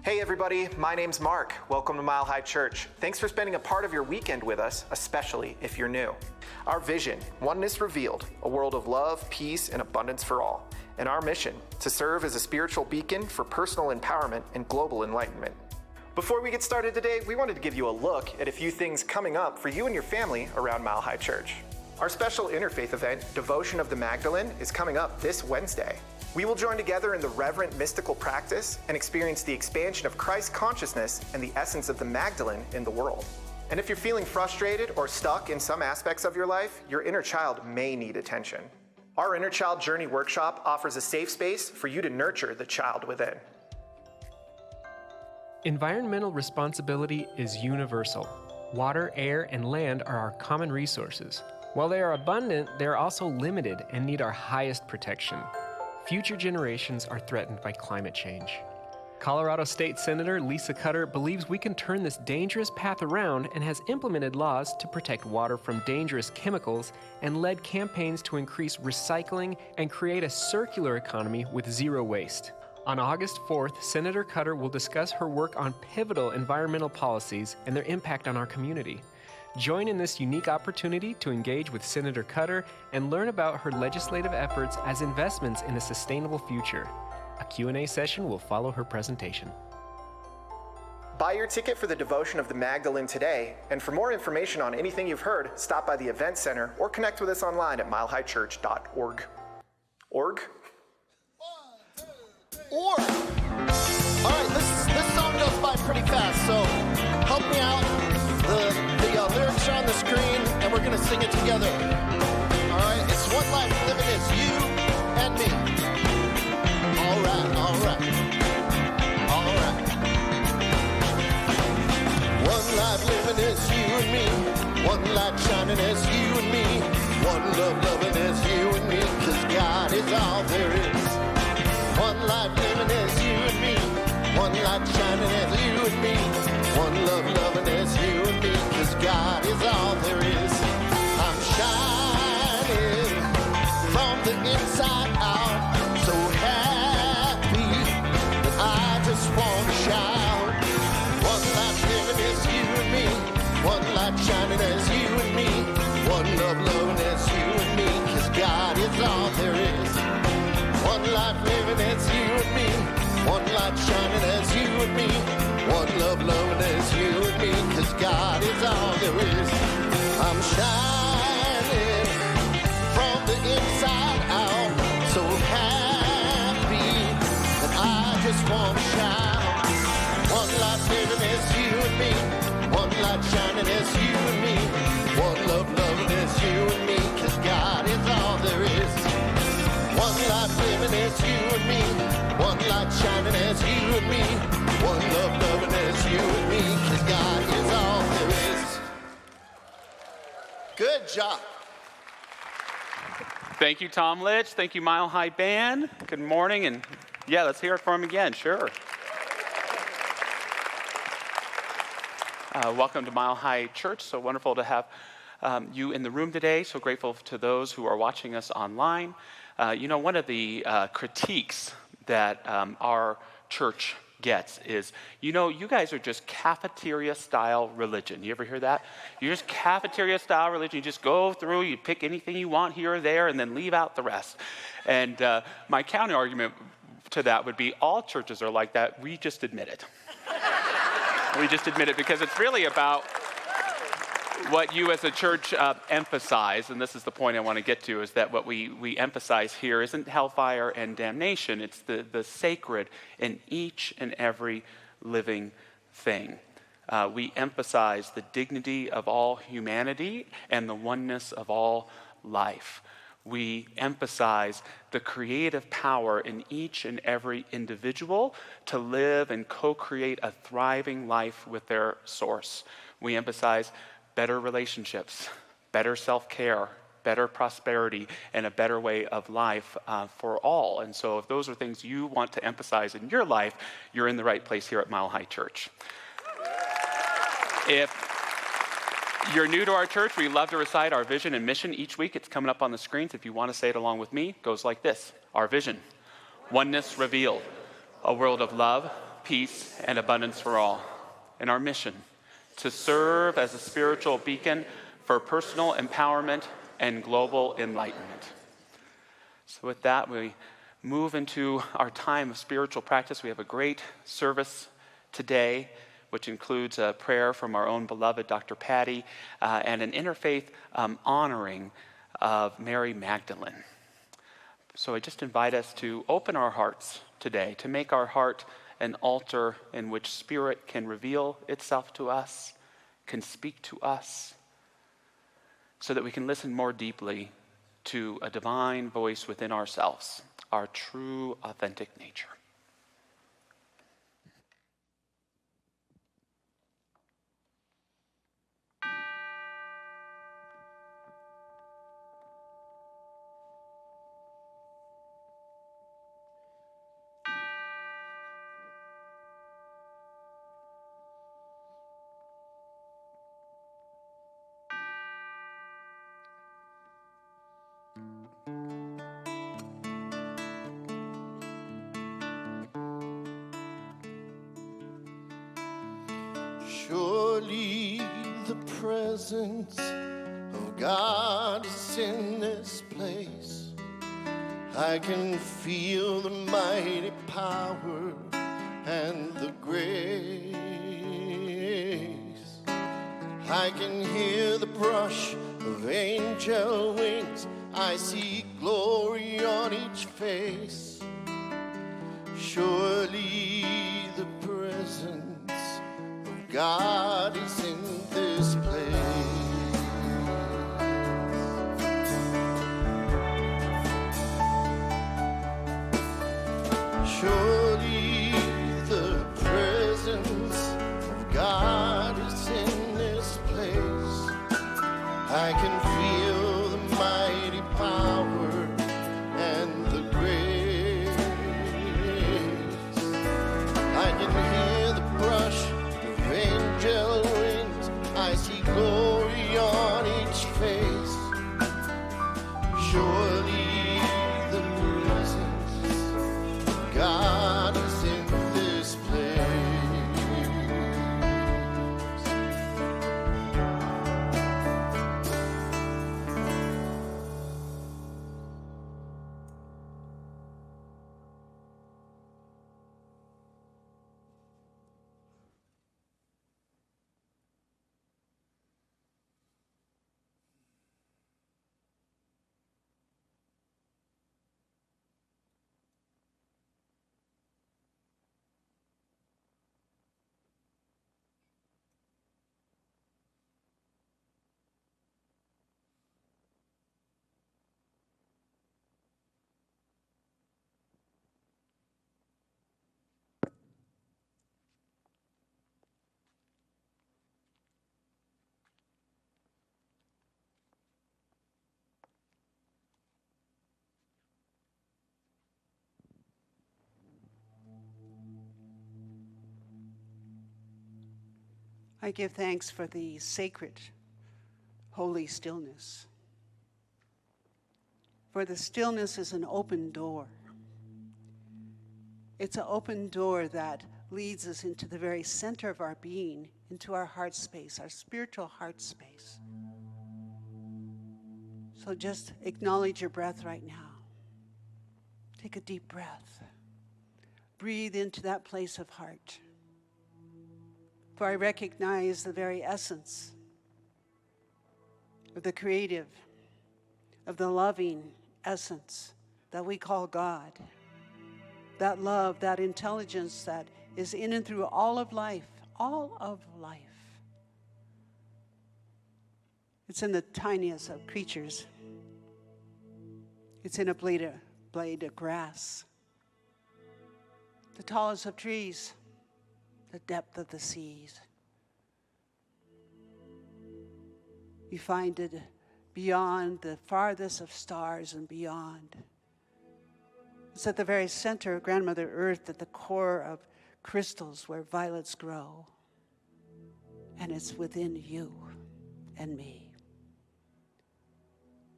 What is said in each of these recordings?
Hey everybody, my name's Mark. Welcome to Mile High Church. Thanks for spending a part of your weekend with us, especially if you're new. Our vision, Oneness Revealed, a world of love, peace, and abundance for all. And our mission, to serve as a spiritual beacon for personal empowerment and global enlightenment. Before we get started today, we wanted to give you a look at a few things coming up for you and your family around Mile High Church. Our special interfaith event, Devotion of the Magdalene, is coming up this Wednesday. We will join together in the reverent mystical practice and experience the expansion of Christ's consciousness and the essence of the Magdalene in the world. And if you're feeling frustrated or stuck in some aspects of your life, your inner child may need attention. Our Inner Child Journey Workshop offers a safe space for you to nurture the child within. Environmental responsibility is universal. Water, air, and land are our common resources. While they are abundant, they are also limited and need our highest protection. Future generations are threatened by climate change. Colorado State Senator Lisa Cutter believes we can turn this dangerous path around and has implemented laws to protect water from dangerous chemicals and led campaigns to increase recycling and create a circular economy with zero waste. On August 4th, Senator Cutter will discuss her work on pivotal environmental policies and their impact on our community. Join in this unique opportunity to engage with Senator Cutter and learn about her legislative efforts as investments in a sustainable future. A Q&A session will follow her presentation. Buy your ticket for the Devotion of the Magdalene today, and for more information on anything you've heard, stop by the Event Center or connect with us online at milehighchurch.org. Org? All right, this song goes by pretty fast, so help me out. The lyrics are on the screen, and we're going to sing it together. All right, it's one life living is you and me. All right. One life living is you and me. One light shining is you and me. One love loving is you and me, 'cause God is all there is. One life living is you and me. One light shining is you and me. One love loving is you and me, 'cause God is all there is. I'm shining from the inside out, so happy that I just want to shout. One light living is you and me. One light shining is you and me. One love loving is you and me, 'cause God is all there is. One life living is you and me. One light shining as you and me. One love loving as you and me, 'cause God is all there is. I'm shining from the inside out, so happy that I just want to shout. One light living as you and me. One light shining as you and me. One love loving as you and me, 'cause God is all there is. One light living as you and me. One light shining as you and me. One love loving as you and me, 'cause God is all there is. Good job. Thank you, Tom Litch. Thank you, Mile High Band. Good morning, and yeah, let's hear it from him again, sure. Welcome to Mile High Church. So wonderful to have you in the room today. So grateful to those who are watching us online. One of the critiques that our church gets is, you guys are just cafeteria-style religion. You ever hear that? You're just cafeteria-style religion. You just go through, you pick anything you want here or there, and then leave out the rest. And my counter-argument to that would be, all churches are like that. We just admit it. We just admit it because it's really about what you as a church emphasize, and this is the point I want to get to, is that what we emphasize here isn't hellfire and damnation. It's the sacred in each and every living thing. We emphasize the dignity of all humanity and the oneness of all life. We emphasize the creative power in each and every individual to live and co-create a thriving life with their source. We emphasize better relationships, better self-care, better prosperity, and a better way of life for all. And so if those are things you want to emphasize in your life, you're in the right place here at Mile High Church. If you're new to our church, we love to recite our vision and mission each week. It's coming up on the screens. If you want to say it along with me, it goes like this. Our vision, oneness revealed, a world of love, peace, and abundance for all, and our mission to serve as a spiritual beacon for personal empowerment and global enlightenment. So with that, we move into our time of spiritual practice. We have a great service today, which includes a prayer from our own beloved Dr. Patty and an interfaith honoring of Mary Magdalene. So I just invite us to open our hearts today, to make our heart an altar in which Spirit can reveal itself to us, can speak to us, so that we can listen more deeply to a divine voice within ourselves, our true, authentic nature. Surely the presence of God is in this place. I can feel the mighty power and the grace. I can hear the brush of angel wings. I see glory on each face. Surely the presence God is in this place. Surely the presence of God is in this place. I can feel the mighty power and the grace. I can hear the brush angel wings, I see glory on each face. Surely the presence of God is in this place. I give thanks for the sacred, holy stillness. For the stillness is an open door. It's an open door that leads us into the very center of our being, into our heart space, our spiritual heart space. So just acknowledge your breath right now. Take a deep breath. Breathe into that place of heart. For I recognize the very essence of the creative, of the loving essence that we call God. That love, that intelligence that is in and through all of life, all of life. It's in the tiniest of creatures. It's in a blade of grass. The tallest of trees. The depth of the seas. You find it beyond the farthest of stars and beyond. It's at the very center of Grandmother Earth, at the core of crystals where violets grow. And it's within you and me.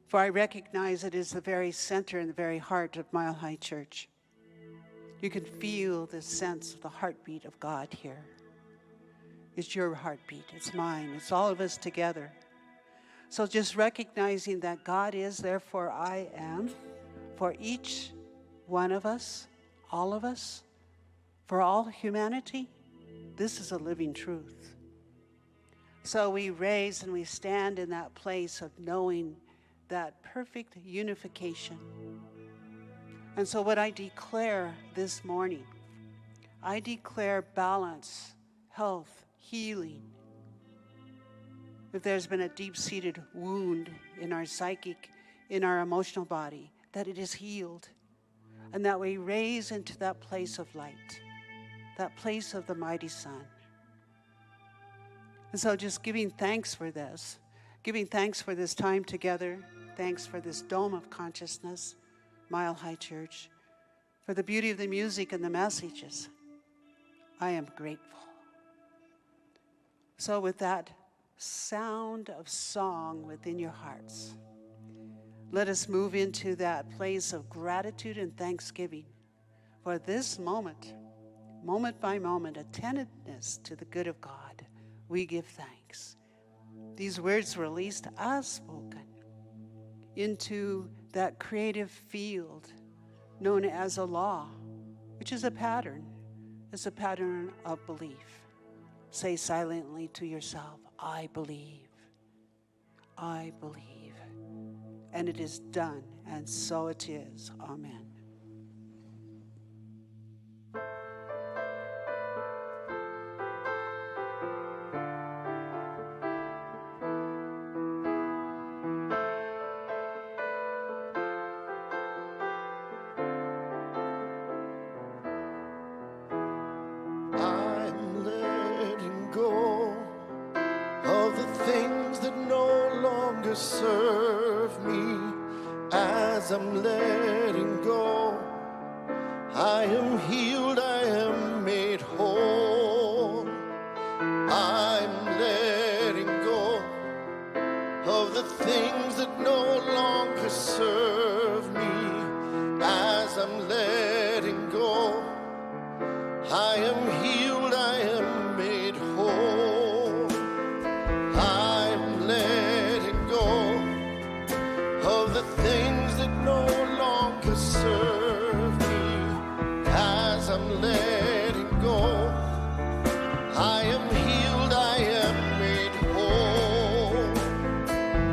For I recognize it is the very center and the very heart of Mile High Church. You can feel the sense of the heartbeat of God here. It's your heartbeat, it's mine, it's all of us together. So just recognizing that God is, therefore I am, for each one of us, all of us, for all humanity, this is a living truth. So we raise and we stand in that place of knowing that perfect unification. And so what I declare this morning, I declare balance, health, healing. If there's been a deep-seated wound in our psychic, in our emotional body, that it is healed. And that we raise into that place of light, that place of the mighty sun. And so just giving thanks for this, giving thanks for this time together, thanks for this dome of consciousness, Mile High Church, for the beauty of the music and the messages. I am grateful. So with that sound of song within your hearts, let us move into that place of gratitude and thanksgiving for this moment, moment by moment, attentiveness to the good of God. We give thanks. These words released as spoken into that creative field known as a law, which is a pattern. It's a pattern of belief. Say silently to yourself, I believe. I believe. And it is done, and so it is. Amen. I'm letting go of the things that no longer serve me. As I'm letting go, I am healed, I am made whole. I'm letting go of the things that no longer serve me. As I'm letting go, I am healed, I am made whole. I'm letting go of the things that no longer serve me. As I'm letting go, I am healed, I am made whole.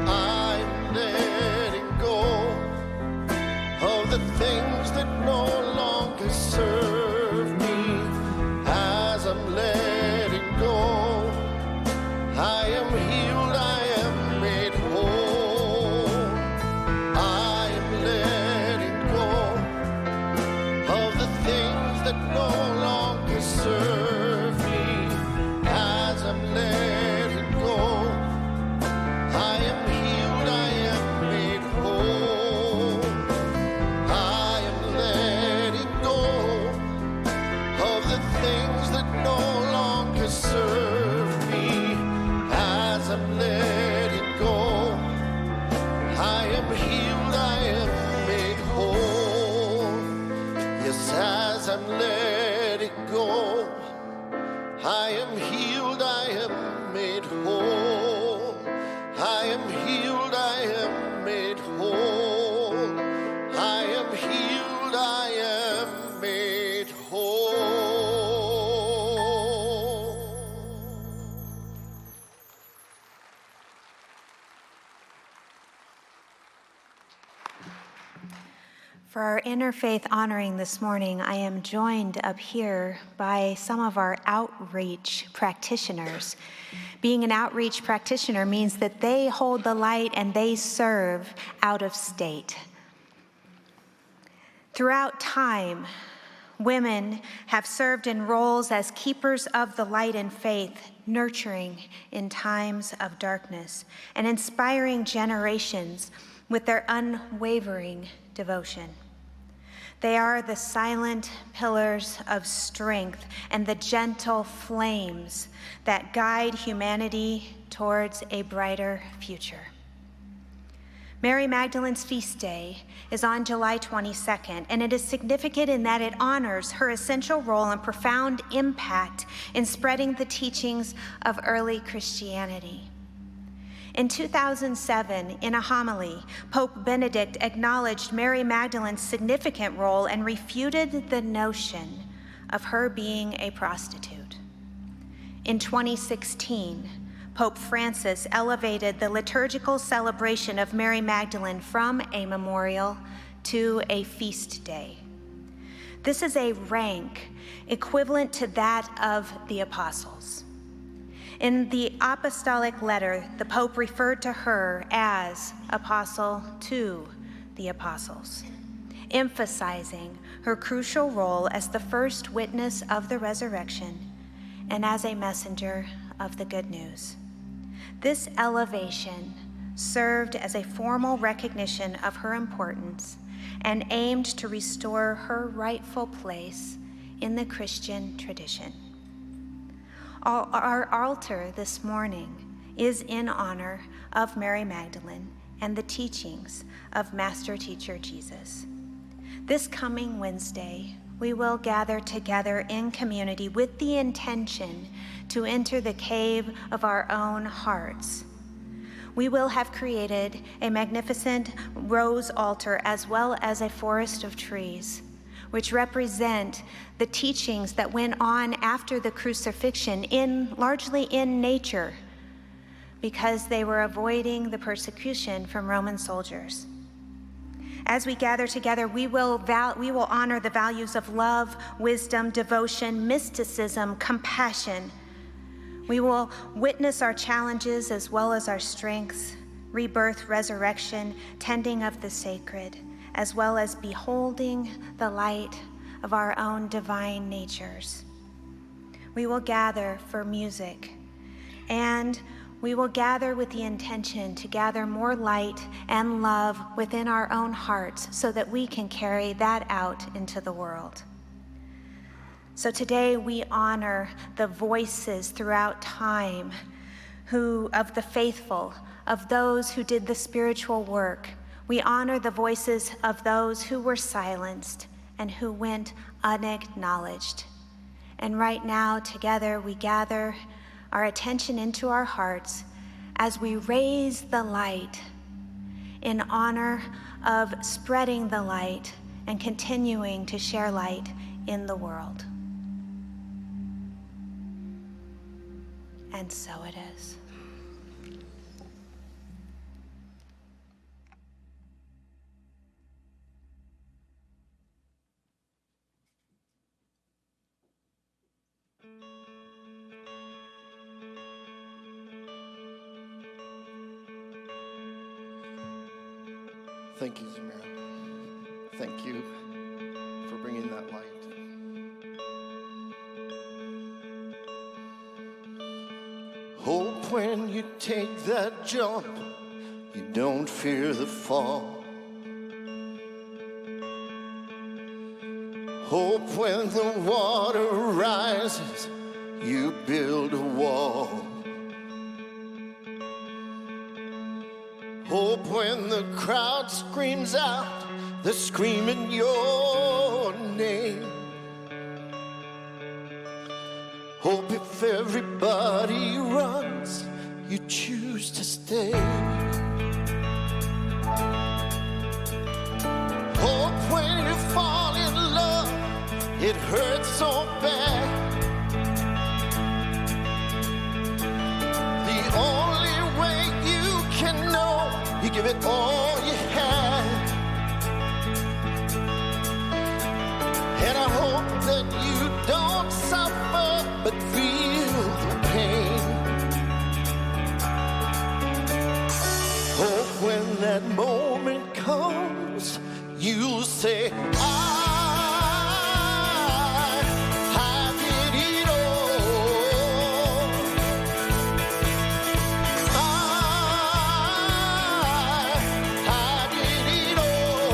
I'm letting go of the things that no longer serve me. As I'm letting go, I am healed, I am made whole. I am letting go of the things that no longer serve me. As I'm letting go, I am healed, I am made whole. I am letting go of the things that no longer serve me. As I'm letting go, I am healed, I am made whole. Yes, as I'm letting go, I am healed, I am made whole. I am healed, I am made whole. I am healed, I am made whole. For our interfaith honoring this morning, I am joined up here by some of our outreach practitioners. Being an outreach practitioner means that they hold the light and they serve out of state. Throughout time, women have served in roles as keepers of the light and faith, nurturing in times of darkness, and inspiring generations with their unwavering devotion. They are the silent pillars of strength and the gentle flames that guide humanity towards a brighter future. Mary Magdalene's feast day is on July 22nd, and it is significant in that it honors her essential role and profound impact in spreading the teachings of early Christianity. In 2007, in a homily, Pope Benedict acknowledged Mary Magdalene's significant role and refuted the notion of her being a prostitute. In 2016, Pope Francis elevated the liturgical celebration of Mary Magdalene from a memorial to a feast day. This is a rank equivalent to that of the apostles. In the apostolic letter, the Pope referred to her as apostle to the apostles, emphasizing her crucial role as the first witness of the resurrection and as a messenger of the good news. This elevation served as a formal recognition of her importance and aimed to restore her rightful place in the Christian tradition. Our altar this morning is in honor of Mary Magdalene and the teachings of Master Teacher Jesus. This coming Wednesday, we will gather together in community with the intention to enter the cave of our own hearts. We will have created a magnificent rose altar as well as a forest of trees, which represent the teachings that went on after the crucifixion, largely in nature, because they were avoiding the persecution from Roman soldiers. As we gather together, we will honor the values of love, wisdom, devotion, mysticism, compassion. We will witness our challenges as well as our strengths, rebirth, resurrection, tending of the sacred, as well as beholding the light of our own divine natures. We will gather for music, and we will gather with the intention to gather more light and love within our own hearts so that we can carry that out into the world. So today we honor the voices throughout time of the faithful, of those who did the spiritual work. We honor the voices of those who were silenced and who went unacknowledged. And right now, together, we gather our attention into our hearts as we raise the light in honor of spreading the light and continuing to share light in the world. And so it is. Thank you, Zamira. Thank you for bringing that light. Hope when you take that jump, you don't fear the fall. Hope when the water rises, you build a wall. Hope when the crowd screams out, they're screaming your name. Hope if everybody runs, you choose to stay. Hope when you fall in love, it hurts so bad. The only way you can know, you give it all you had. And I hope that you don't suffer, but feel the pain. Hope when that moment comes, you'll say, I did it all. I did it all.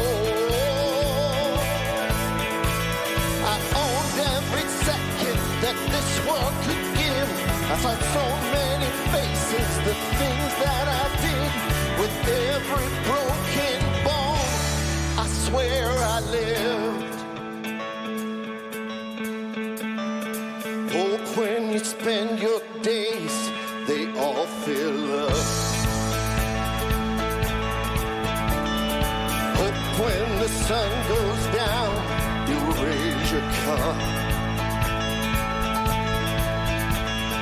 I owned every second that this world could give. I saw so many faces, the things that I did with every broken you spend your days, they all fill up. Hope when the sun goes down, you'll raise your cup.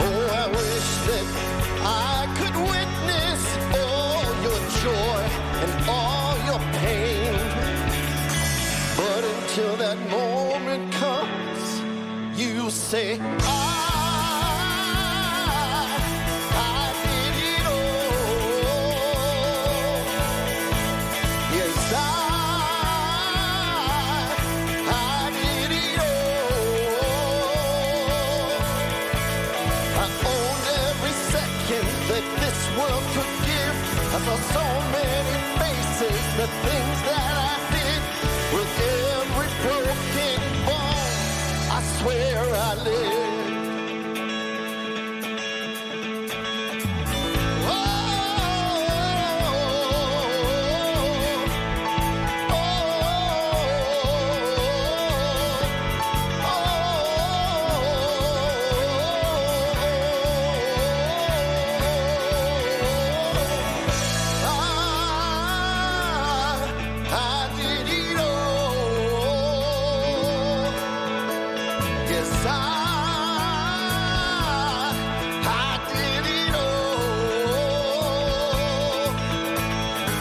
Oh, I wish that I could witness all your joy and all your pain. But until that moment comes, you say, I did it all. Yes, I did it all. I owned every second that this world could give. I saw so many faces, the things that I did. With every broken bone, I swear I live. Oh, oh, I did it all. Yes, I did it all.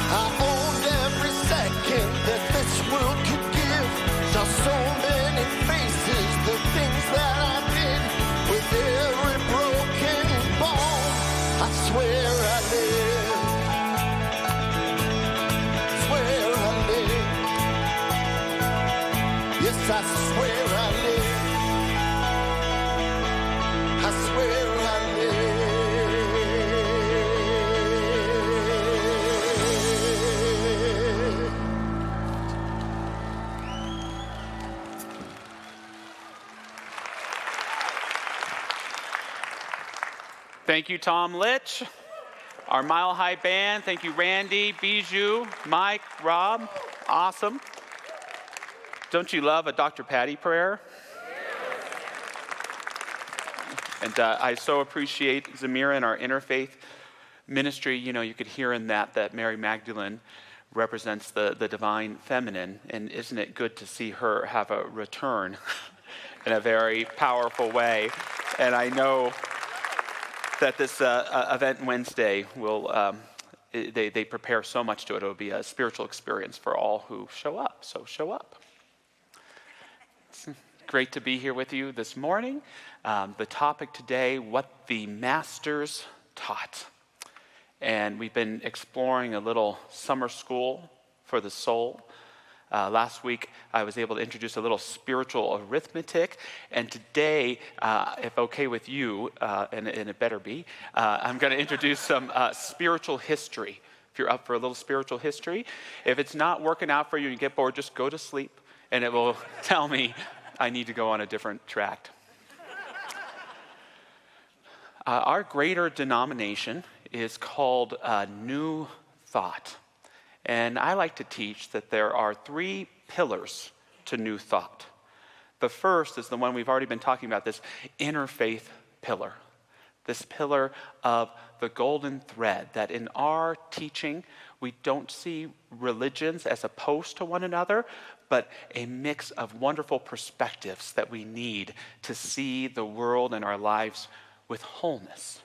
I owned every second that this world could give. Saw so many faces, the things that I did. With every broken bone, I swear I live. Swear I live. Yes, I swear I live. I swear I live. Thank you, Tom Litch, our Mile High Band. Thank you, Randy, Bijou, Mike, Rob. Awesome. Don't you love a Dr. Patty prayer? And I so appreciate Zamira and our interfaith ministry. You know, you could hear in that Mary Magdalene represents the divine feminine. And isn't it good to see her have a return in a very powerful way? And I know that this event Wednesday will, they prepare so much to it. It'll be a spiritual experience for all who show up. So show up. It's great to be here with you this morning. The topic today, what the masters taught. And we've been exploring a little summer school for the soul. Last week, I was able to introduce a little spiritual arithmetic. And today, if okay with you, and it better be, I'm going to introduce some spiritual history. If you're up for a little spiritual history. If it's not working out for you and you get bored, just go to sleep. And it will tell me I need to go on a different track. Our greater denomination is called New Thought. And I like to teach that there are 3 pillars to New Thought. The first is the one we've already been talking about, this interfaith pillar. This pillar of the golden thread, that in our teaching, we don't see religions as opposed to one another, but a mix of wonderful perspectives that we need to see the world and our lives with wholeness.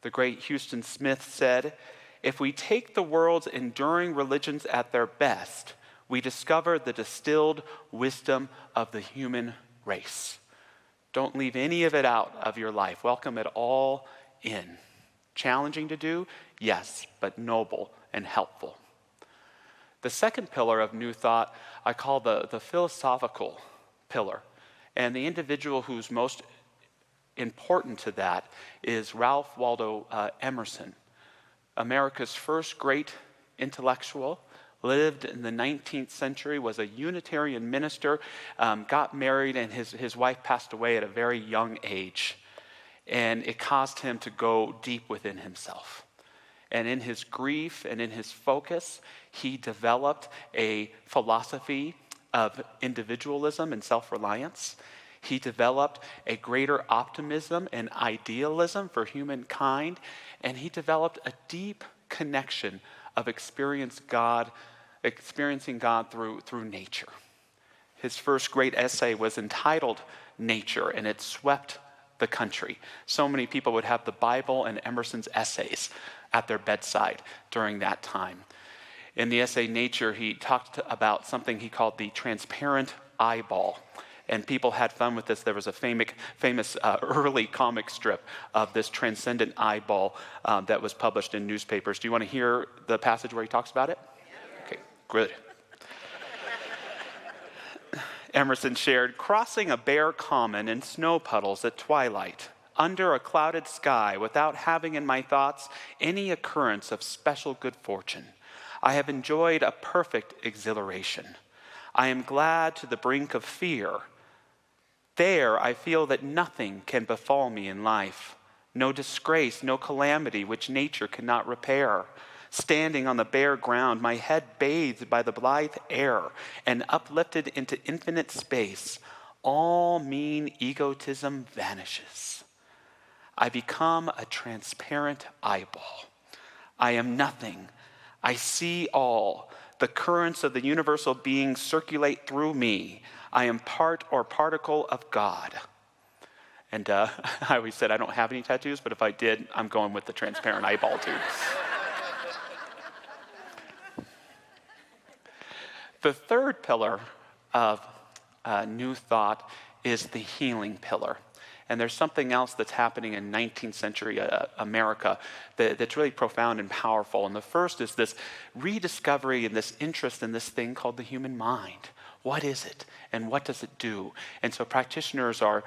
The great Houston Smith said, "If we take the world's enduring religions at their best, we discover the distilled wisdom of the human race." Don't leave any of it out of your life. Welcome it all in. Challenging to do? Yes, but noble and helpful. The second pillar of New Thought I call the philosophical pillar. And the individual who's most important to that is Ralph Waldo Emerson, America's first great intellectual, lived in the 19th century, was a Unitarian minister, got married, and his wife passed away at a very young age. And it caused him to go deep within himself. And in his grief and in his focus, he developed a philosophy of individualism and self-reliance. He developed a greater optimism and idealism for humankind, and he developed a deep connection of experiencing God through nature. His first great essay was entitled Nature, and it swept the country. So many people would have the Bible and Emerson's essays at their bedside during that time. In the essay Nature, he talked about something he called the transparent eyeball. And people had fun with this. There was a famous early comic strip of this transcendent eyeball that was published in newspapers. Do you want to hear the passage where he talks about it? Okay, good. Emerson shared, crossing a bare common in snow puddles at twilight, under a clouded sky, without having in my thoughts any occurrence of special good fortune, I have enjoyed a perfect exhilaration. I am glad to the brink of fear. There I feel that nothing can befall me in life, no disgrace, no calamity which nature cannot repair. Standing on the bare ground, my head bathed by the blithe air and uplifted into infinite space, all mean egotism vanishes. I become a transparent eyeball. I am nothing. I see all. The currents of the universal being circulate through me. I am part or particle of God. And I always said I don't have any tattoos, but if I did, I'm going with the transparent eyeball too. The third pillar of New Thought is the healing pillar. And there's something else that's happening in 19th century America that's really profound and powerful. And the first is this rediscovery and this interest in this thing called the human mind. What is it and what does it do? And so practitioners are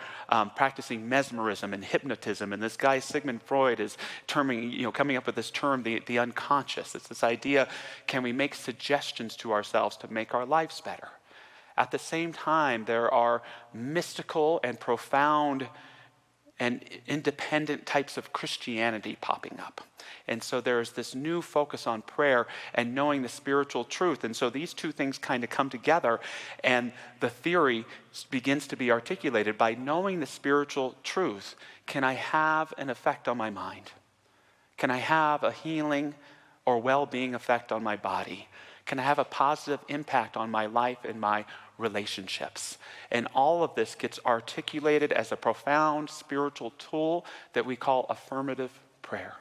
practicing mesmerism and hypnotism. And this guy, Sigmund Freud, is coming up with this term, the unconscious. It's this idea, can we make suggestions to ourselves to make our lives better? At the same time, there are mystical and profound and independent types of Christianity popping up. And so there's this new focus on prayer and knowing the spiritual truth. And so these two things kind of come together, and the theory begins to be articulated by knowing the spiritual truth. Can I have an effect on my mind? Can I have a healing or well-being effect on my body? Can I have a positive impact on my life and my relationships? And all of this gets articulated as a profound spiritual tool that we call affirmative prayer.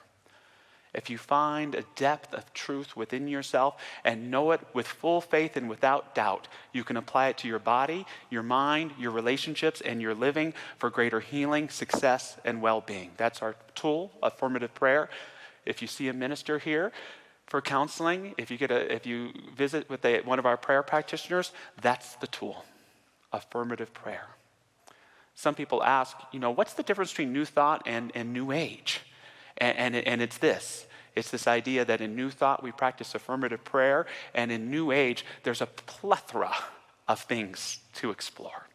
If you find a depth of truth within yourself and know it with full faith and without doubt, you can apply it to your body, your mind, your relationships, and your living for greater healing, success, and well-being. That's our tool, affirmative prayer. If you see a minister here for counseling, if you visit with one of our prayer practitioners, that's the tool, affirmative prayer. Some people ask, what's the difference between New Thought and New Age? And it's this. It's this idea that in New Thought we practice affirmative prayer, and in New Age there's a plethora of things to explore.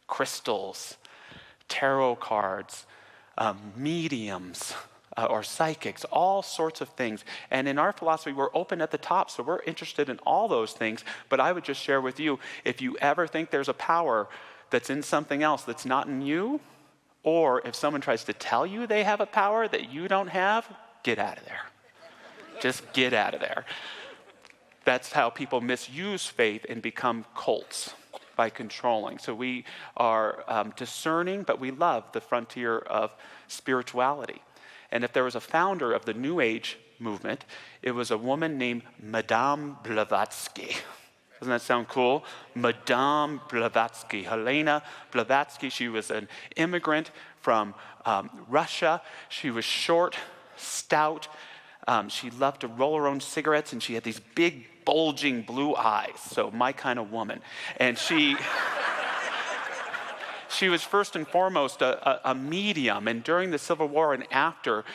Crystals, tarot cards, mediums, or psychics, all sorts of things. And in our philosophy, we're open at the top, so we're interested in all those things. But I would just share with you, if you ever think there's a power that's in something else that's not in you, or if someone tries to tell you they have a power that you don't have, get out of there. Just get out of there. That's how people misuse faith and become cults, by controlling. So we are discerning, but we love the frontier of spirituality. And if there was a founder of the New Age movement, it was a woman named Madame Blavatsky. Doesn't that sound cool? Madame Blavatsky, Helena Blavatsky. She was an immigrant from Russia. She was short, stout. She loved to roll her own cigarettes, and she had these big, bulging blue eyes. So my kind of woman. And she was first and foremost a medium, and during the Civil War and after,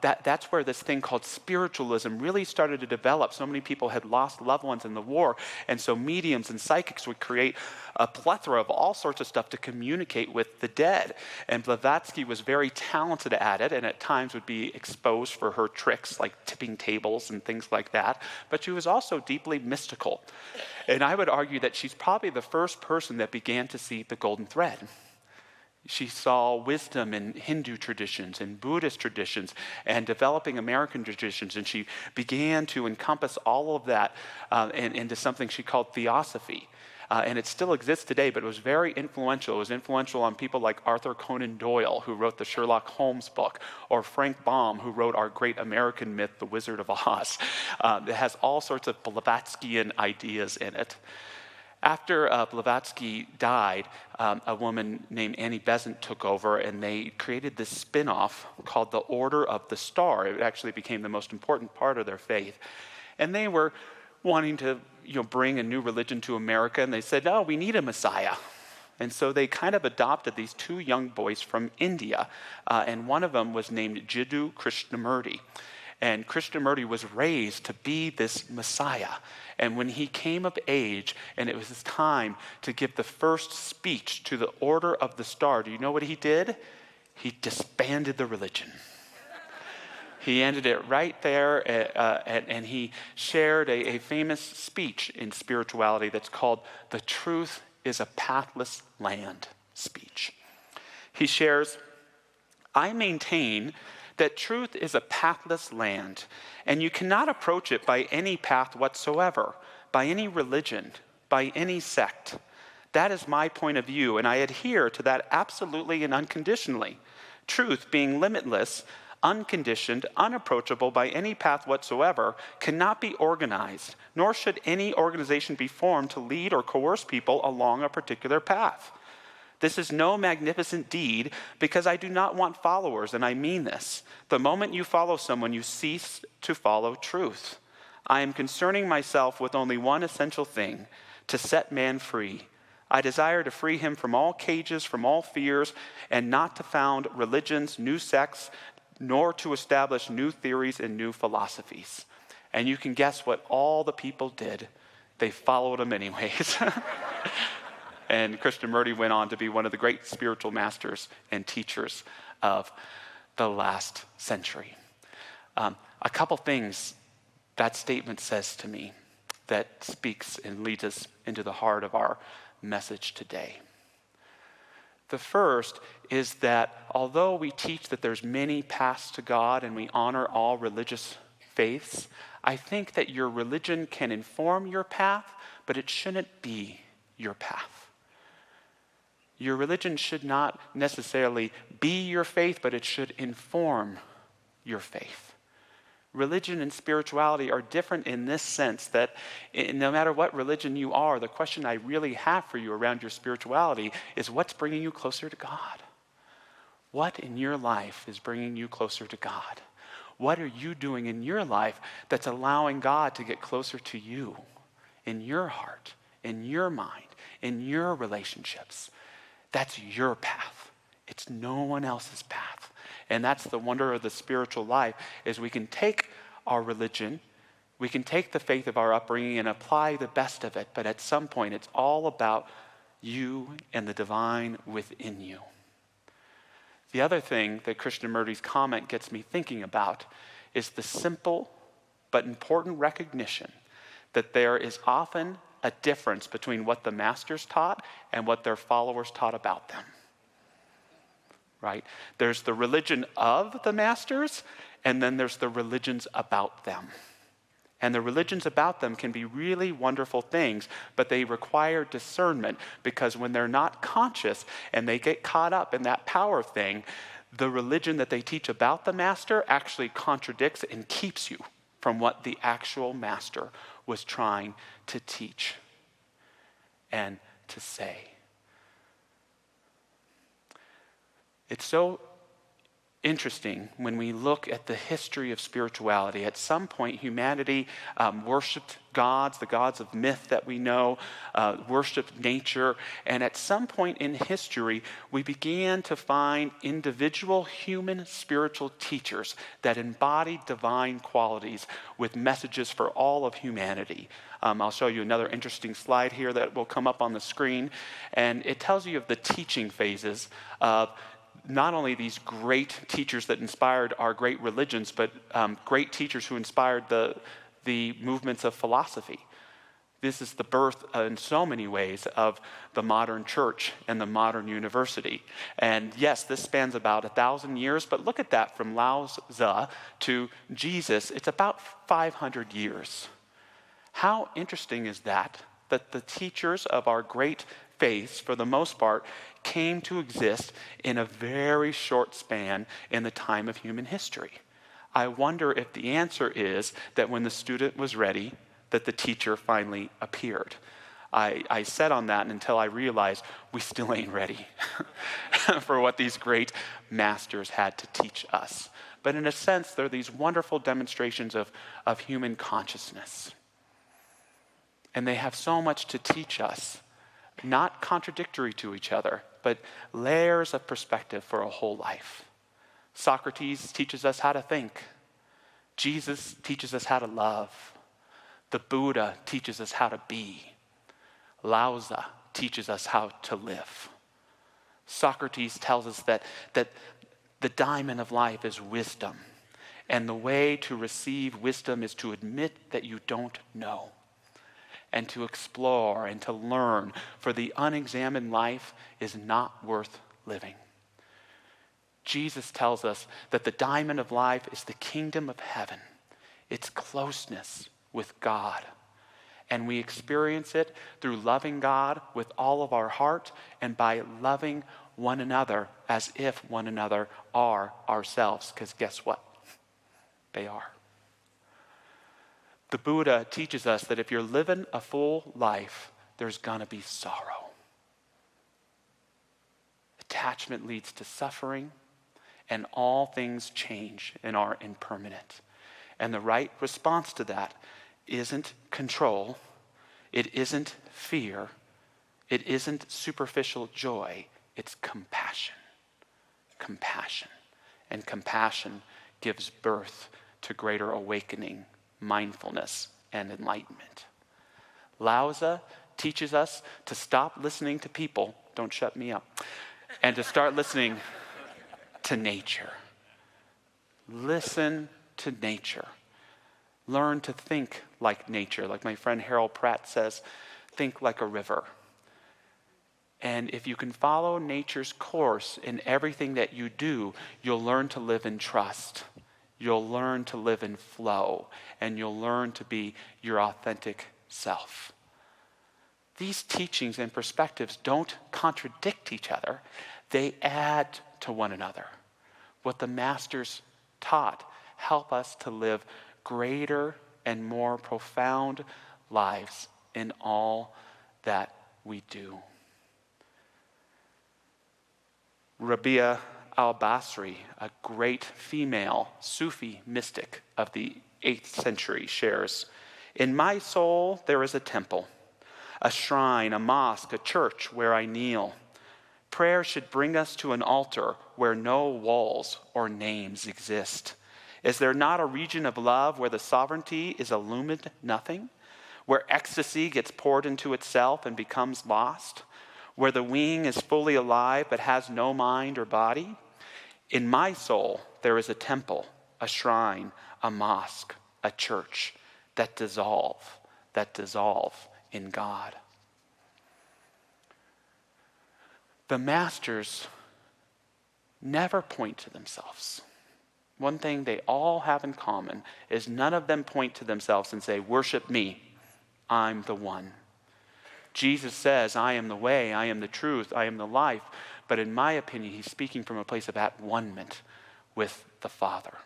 that's where this thing called spiritualism really started to develop. So many people had lost loved ones in the war, and so mediums and psychics would create a plethora of all sorts of stuff to communicate with the dead. And Blavatsky was very talented at it, and at times would be exposed for her tricks like tipping tables and things like that. But she was also deeply mystical. And I would argue that she's probably the first person that began to see the golden thread. She saw wisdom in Hindu traditions and Buddhist traditions and developing American traditions, and she began to encompass all of that into something she called theosophy. And it still exists today, but it was very influential. It was influential on people like Arthur Conan Doyle, who wrote the Sherlock Holmes book, or Frank Baum, who wrote our great American myth, The Wizard of Oz. It has all sorts of Blavatskyan ideas in it. After Blavatsky died, a woman named Annie Besant took over, and they created this spin-off called the Order of the Star. It actually became the most important part of their faith. And they were wanting to bring a new religion to America, and they said, no, we need a Messiah. And so they kind of adopted these two young boys from India, and one of them was named Jiddu Krishnamurti. And Krishnamurti was raised to be this Messiah. And when he came of age, and it was his time to give the first speech to the Order of the Star, do you know what he did? He disbanded the religion. He ended it right there, and he shared a famous speech in spirituality that's called "The Truth is a Pathless Land" speech. He shares, "I maintain that truth is a pathless land, and you cannot approach it by any path whatsoever, by any religion, by any sect. That is my point of view, and I adhere to that absolutely and unconditionally. Truth, being limitless, unconditioned, unapproachable by any path whatsoever, cannot be organized, nor should any organization be formed to lead or coerce people along a particular path. This is no magnificent deed because I do not want followers, and I mean this. The moment you follow someone, you cease to follow truth. I am concerning myself with only one essential thing, to set man free. I desire to free him from all cages, from all fears, and not to found religions, new sects, nor to establish new theories and new philosophies." And you can guess what all the people did. They followed him anyways. And Krishnamurti went on to be one of the great spiritual masters and teachers of the last century. A couple things that statement says to me that speaks and leads us into the heart of our message today. The first is that although we teach that there's many paths to God and we honor all religious faiths, I think that your religion can inform your path, but it shouldn't be your path. Your religion should not necessarily be your faith, but it should inform your faith. Religion and spirituality are different in this sense that no matter what religion you are, the question I really have for you around your spirituality is what's bringing you closer to God? What in your life is bringing you closer to God? What are you doing in your life that's allowing God to get closer to you in your heart, in your mind, in your relationships? That's your path. It's no one else's path. And that's the wonder of the spiritual life, is we can take our religion, we can take the faith of our upbringing and apply the best of it, but at some point it's all about you and the divine within you. The other thing that Krishnamurti's comment gets me thinking about is the simple but important recognition that there is often a difference between what the masters taught and what their followers taught about them. Right? There's the religion of the masters, and then there's the religions about them. And the religions about them can be really wonderful things, but they require discernment, because when they're not conscious and they get caught up in that power thing, the religion that they teach about the master actually contradicts and keeps you from what the actual master was trying to teach and to say. It's so interesting when we look at the history of spirituality. At some point, humanity worshipped gods, the gods of myth that we know, worshipped nature, and at some point in history, we began to find individual human spiritual teachers that embodied divine qualities with messages for all of humanity. I'll show you another interesting slide here that will come up on the screen, and it tells you of the teaching phases of not only these great teachers that inspired our great religions, but great teachers who inspired the movements of philosophy. This is the birth, in so many ways, of the modern church and the modern university. And yes, this spans about 1,000 years, but look at that, from Lao Tzu to Jesus, it's about 500 years. How interesting is that the teachers of our great faiths, for the most part, came to exist in a very short span in the time of human history? I wonder if the answer is that when the student was ready, that the teacher finally appeared. I sat on that until I realized we still ain't ready for what these great masters had to teach us. But in a sense, they're these wonderful demonstrations of human consciousness. And they have so much to teach us, not contradictory to each other, but layers of perspective for a whole life. Socrates teaches us how to think. Jesus teaches us how to love. The Buddha teaches us how to be. Lao Tzu teaches us how to live. Socrates tells us that the diamond of life is wisdom. And the way to receive wisdom is to admit that you don't know, and to explore and to learn, for the unexamined life is not worth living. Jesus tells us that the diamond of life is the kingdom of heaven. It's closeness with God. And we experience it through loving God with all of our heart and by loving one another as if one another are ourselves. Because guess what? They are. The Buddha teaches us that if you're living a full life, there's gonna be sorrow. Attachment leads to suffering, and all things change and are impermanent. And the right response to that isn't control, it isn't fear, it isn't superficial joy, it's compassion. Compassion. And compassion gives birth to greater awakening, mindfulness, and enlightenment. Lao Tzu teaches us to stop listening to people, don't shut me up, and to start listening to nature. Listen to nature. Learn to think like nature. Like my friend Harold Pratt says, think like a river. And if you can follow nature's course in everything that you do, you'll learn to live in trust. You'll learn to live in flow. And you'll learn to be your authentic self. These teachings and perspectives don't contradict each other. They add to one another. What the masters taught help us to live greater and more profound lives in all that we do. Rabia al-Basri, a great female Sufi mystic of the 8th century, shares, "In my soul there is a temple, a shrine, a mosque, a church where I kneel. Prayer should bring us to an altar where no walls or names exist. Is there not a region of love where the sovereignty is illumined nothing? Where ecstasy gets poured into itself and becomes lost? Where the wing is fully alive but has no mind or body? In my soul there is a temple, a shrine, a mosque, a church that dissolve in God." The masters never point to themselves. One thing they all have in common is none of them point to themselves and say, "Worship me, I'm the one." Jesus says, "I am the way, I am the truth, I am the life." But in my opinion, he's speaking from a place of at-one-ment with the Father.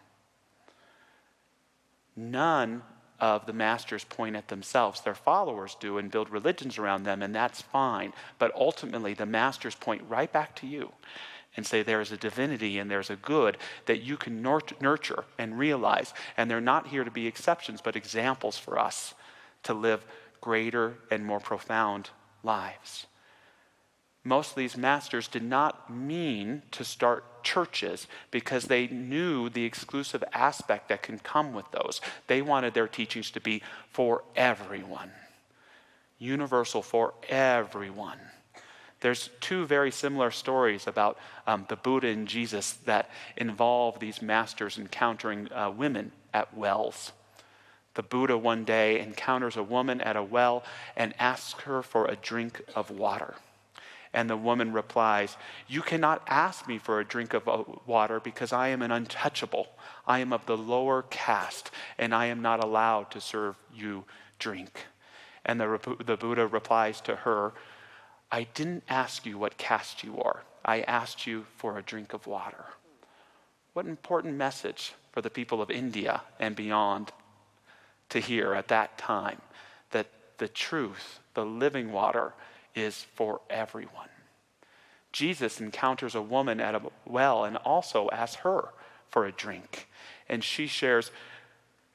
None of the masters point at themselves. Their followers do and build religions around them, and that's fine. But ultimately, the masters point right back to you and say there is a divinity and there's a good that you can nurture and realize. And they're not here to be exceptions, but examples for us to live greater and more profound lives. Most of these masters did not mean to start churches because they knew the exclusive aspect that can come with those. They wanted their teachings to be for everyone, universal for everyone. There's two very similar stories about the Buddha and Jesus that involve these masters encountering women at wells. The Buddha one day encounters a woman at a well and asks her for a drink of water. And the woman replies, "You cannot ask me for a drink of water because I am an untouchable. I am of the lower caste, and I am not allowed to serve you drink." And the Buddha replies to her, "I didn't ask you what caste you are. I asked you for a drink of water." What an important message for the people of India and beyond to hear at that time, that the truth, the living water, is for everyone. Jesus encounters a woman at a well and also asks her for a drink. And she shares,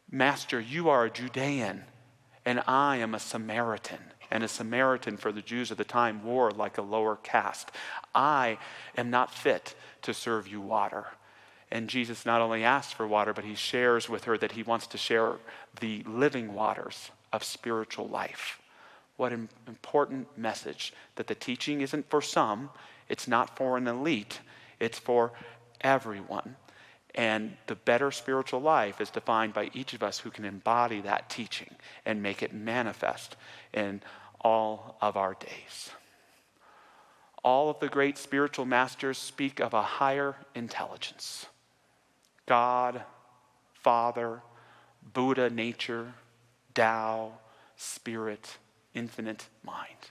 "Master, you are a Judean, and I am a Samaritan." And a Samaritan for the Jews of the time wore like a lower caste. "I am not fit to serve you water." And Jesus not only asks for water, but he shares with her that he wants to share the living waters of spiritual life. What an important message, that the teaching isn't for some, it's not for an elite, it's for everyone. And the better spiritual life is defined by each of us who can embody that teaching and make it manifest in all of our days. All of the great spiritual masters speak of a higher intelligence. God, Father, Buddha, nature, Tao, Spirit, infinite mind.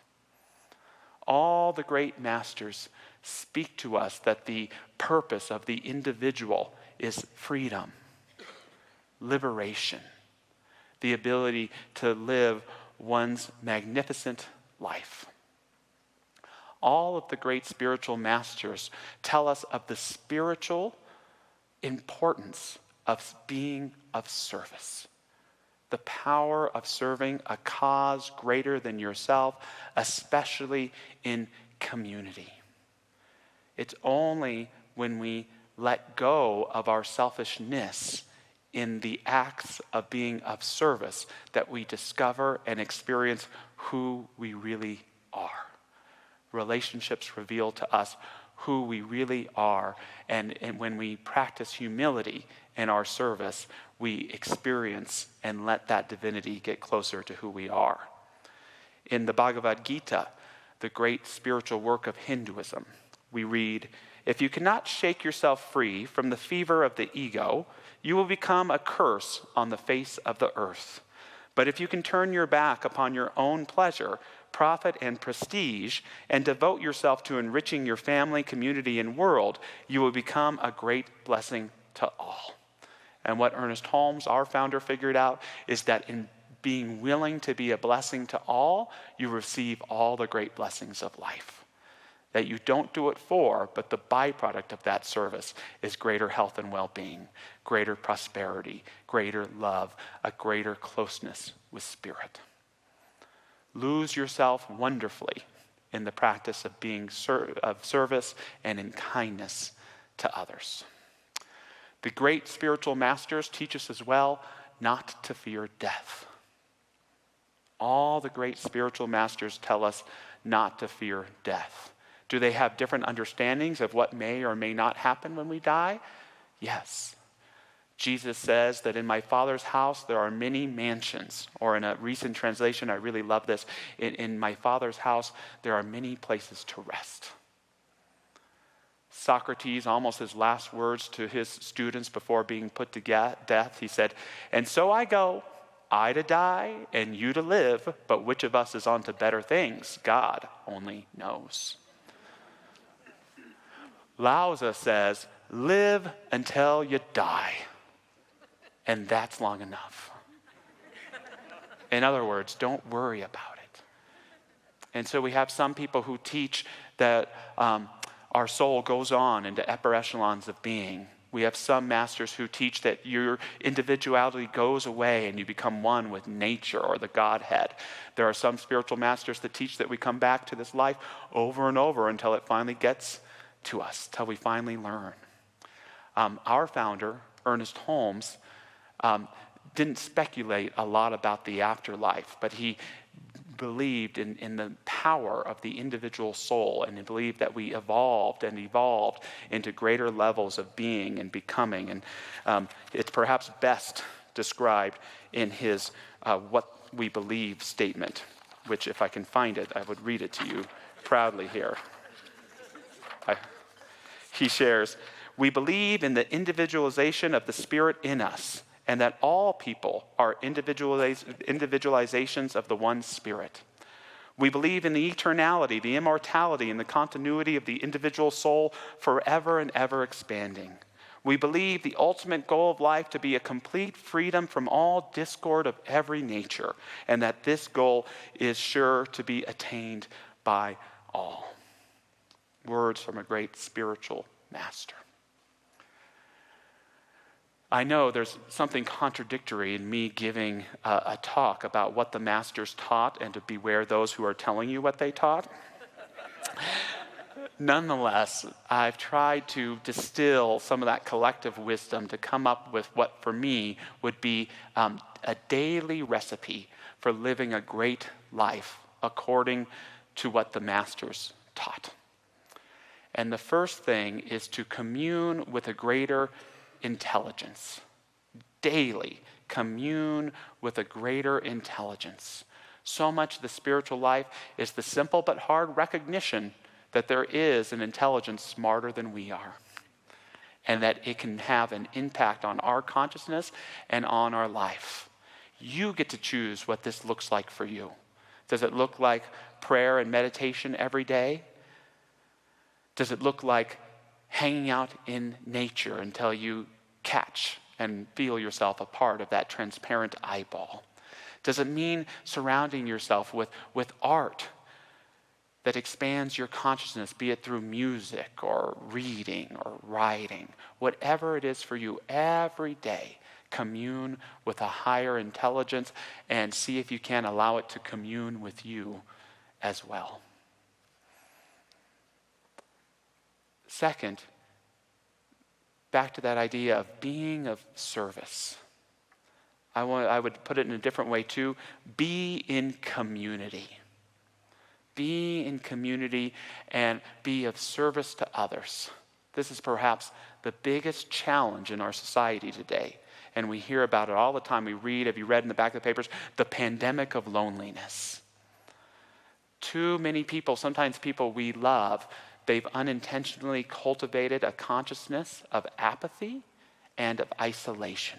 All the great masters speak to us that the purpose of the individual is freedom, liberation, the ability to live one's magnificent life. All of the great spiritual masters tell us of the spiritual importance of being of service. The power of serving a cause greater than yourself, especially in community. It's only when we let go of our selfishness in the acts of being of service that we discover and experience who we really are. Relationships reveal to us who we really are, and when we practice humility in our service, we experience and let that divinity get closer to who we are. In the Bhagavad Gita, the great spiritual work of Hinduism, we read, "If you cannot shake yourself free from the fever of the ego, you will become a curse on the face of the earth. But if you can turn your back upon your own pleasure, profit, and prestige, and devote yourself to enriching your family, community, and world, you will become a great blessing to all." And what Ernest Holmes, our founder, figured out is that in being willing to be a blessing to all, you receive all the great blessings of life. That you don't do it for, but the byproduct of that service is greater health and well-being, greater prosperity, greater love, a greater closeness with Spirit. Lose yourself wonderfully in the practice of being of service and in kindness to others. The great spiritual masters teach us as well not to fear death. All the great spiritual masters tell us not to fear death. Do they have different understandings of what may or may not happen when we die? Yes. Jesus says that in my Father's house there are many mansions. Or in a recent translation, I really love this, in my Father's house there are many places to rest. Socrates, almost his last words to his students before being put to death, he said, "And so I go, I to die and you to live, but which of us is on to better things? God only knows." Lao Tzu says, "Live until you die." And that's long enough. In other words, don't worry about it. And so we have some people who teach that our soul goes on into upper echelons of being. We have some masters who teach that your individuality goes away and you become one with nature or the Godhead. There are some spiritual masters that teach that we come back to this life over and over until it finally gets to us, till we finally learn. Our founder, Ernest Holmes, didn't speculate a lot about the afterlife, but he believed in the power of the individual soul, and he believed that we evolved into greater levels of being and becoming. And it's perhaps best described in his What We Believe statement, which if I can find it, I would read it to you proudly here. He shares, "We believe in the individualization of the Spirit in us, and that all people are individualizations of the one Spirit. We believe in the eternality, the immortality, and the continuity of the individual soul forever and ever expanding. We believe the ultimate goal of life to be a complete freedom from all discord of every nature, and that this goal is sure to be attained by all." Words from a great spiritual master. I know there's something contradictory in me giving a talk about what the masters taught and to beware those who are telling you what they taught. Nonetheless, I've tried to distill some of that collective wisdom to come up with what for me would be a daily recipe for living a great life according to what the masters taught. And the first thing is to commune with a greater intelligence. Daily commune with a greater intelligence. So much of the spiritual life is the simple but hard recognition that there is an intelligence smarter than we are, and that it can have an impact on our consciousness and on our life. You get to choose what this looks like for you. Does it look like prayer and meditation every day? Does it look like hanging out in nature until you catch and feel yourself a part of that transparent eyeball? Does it mean surrounding yourself with art that expands your consciousness, be it through music or reading or writing? Whatever it is for you, every day, commune with a higher intelligence and see if you can allow it to commune with you as well. Second, back to that idea of being of service. I would put it in a different way too. Be in community. Be in community and be of service to others. This is perhaps the biggest challenge in our society today. And we hear about it all the time. We read, have you read in the back of the papers, the pandemic of loneliness. Too many people, sometimes people we love, they've unintentionally cultivated a consciousness of apathy and of isolation,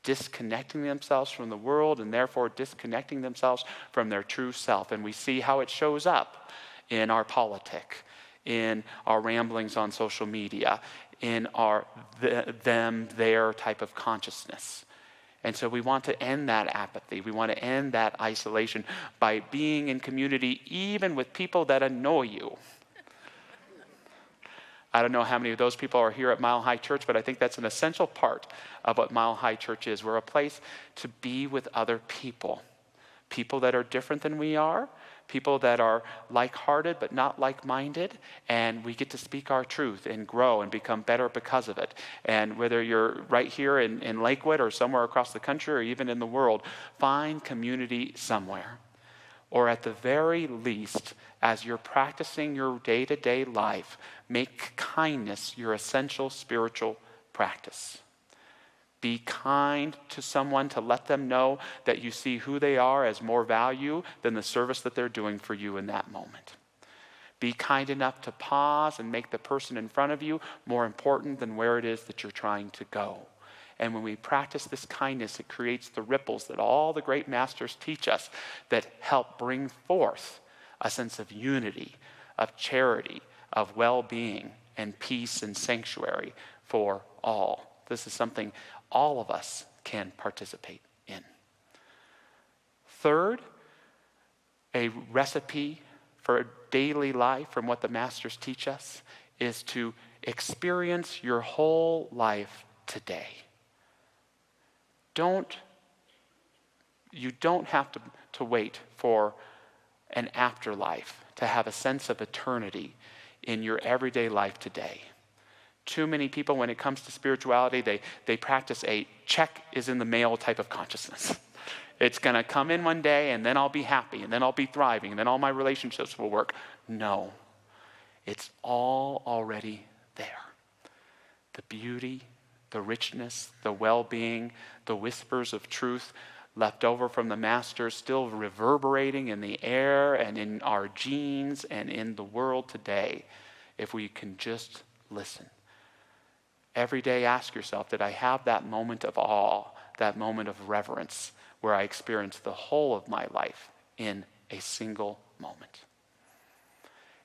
disconnecting themselves from the world and therefore disconnecting themselves from their true self. And we see how it shows up in our politic, in our ramblings on social media, in our them-their type of consciousness. And so we want to end that apathy. We want to end that isolation by being in community even with people that annoy you. I don't know how many of those people are here at Mile High Church, but I think that's an essential part of what Mile High Church is. We're a place to be with other people. People that are different than we are, people that are like-hearted but not like-minded, and we get to speak our truth and grow and become better because of it. And whether you're right here in Lakewood or somewhere across the country or even in the world, find community somewhere. Or at the very least, as you're practicing your day-to-day life, make kindness your essential spiritual practice. Be kind to someone to let them know that you see who they are as more value than the service that they're doing for you in that moment. Be kind enough to pause and make the person in front of you more important than where it is that you're trying to go. And when we practice this kindness, it creates the ripples that all the great masters teach us that help bring forth a sense of unity, of charity, of well-being, and peace and sanctuary for all. This is something all of us can participate in. Third, a recipe for a daily life from what the masters teach us is to experience your whole life today. You don't have to wait for an afterlife to have a sense of eternity in your everyday life today. Too many people, when it comes to spirituality, they practice a check is in the mail type of consciousness. It's going to come in one day and then I'll be happy and then I'll be thriving and then all my relationships will work. No, it's all already there. The beauty, the richness, the well-being, the whispers of truth left over from the Master, still reverberating in the air and in our genes and in the world today, if we can just listen. Every day ask yourself, did I have that moment of awe, that moment of reverence, where I experienced the whole of my life in a single moment?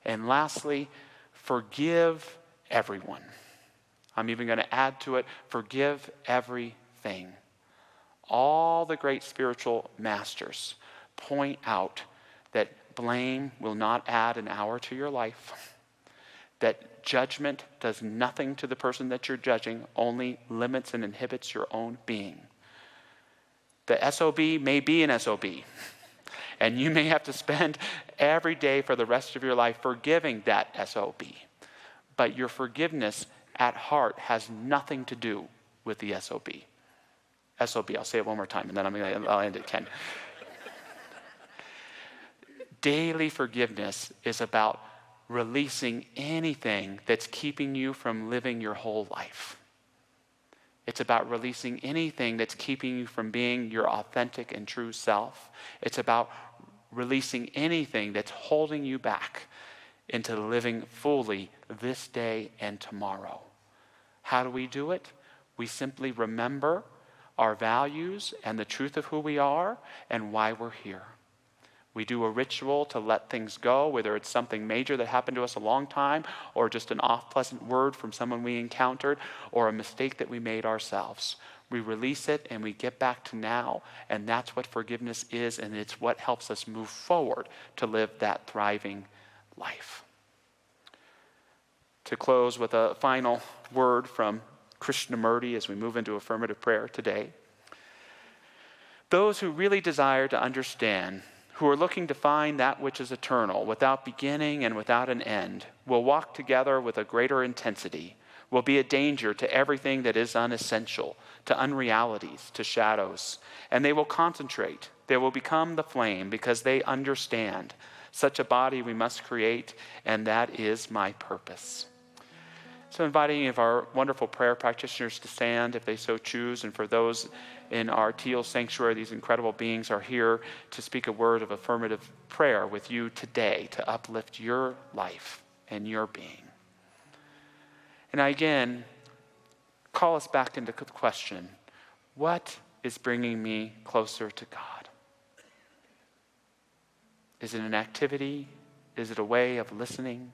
And lastly, forgive everyone. I'm even going to add to it, forgive everything. All the great spiritual masters point out that blame will not add an hour to your life, that judgment does nothing to the person that you're judging, only limits and inhibits your own being. The SOB may be an SOB, and you may have to spend every day for the rest of your life forgiving that SOB. But your forgiveness at heart has nothing to do with the SOB. SOB, I'll say it one more time, and then I'll end it, Ken. Daily forgiveness is about releasing anything that's keeping you from living your whole life. It's about releasing anything that's keeping you from being your authentic and true self. It's about releasing anything that's holding you back into living fully this day and tomorrow. How do we do it? We simply remember our values and the truth of who we are and why we're here. We do a ritual to let things go, whether it's something major that happened to us a long time, or just an off-pleasant word from someone we encountered, or a mistake that we made ourselves. We release it and we get back to now, and that's what forgiveness is, and it's what helps us move forward to live that thriving life. To close with a final word from Krishnamurti as we move into affirmative prayer today. Those who really desire to understand, who are looking to find that which is eternal, without beginning and without an end, will walk together with a greater intensity, will be a danger to everything that is unessential, to unrealities, to shadows. And they will concentrate. They will become the flame because they understand. Such a body we must create, and that is my purpose. So inviting any of our wonderful prayer practitioners to stand if they so choose, and for those in our teal sanctuary, these incredible beings are here to speak a word of affirmative prayer with you today to uplift your life and your being. And I again call us back into the question, what is bringing me closer to God? Is it an activity? Is it a way of listening?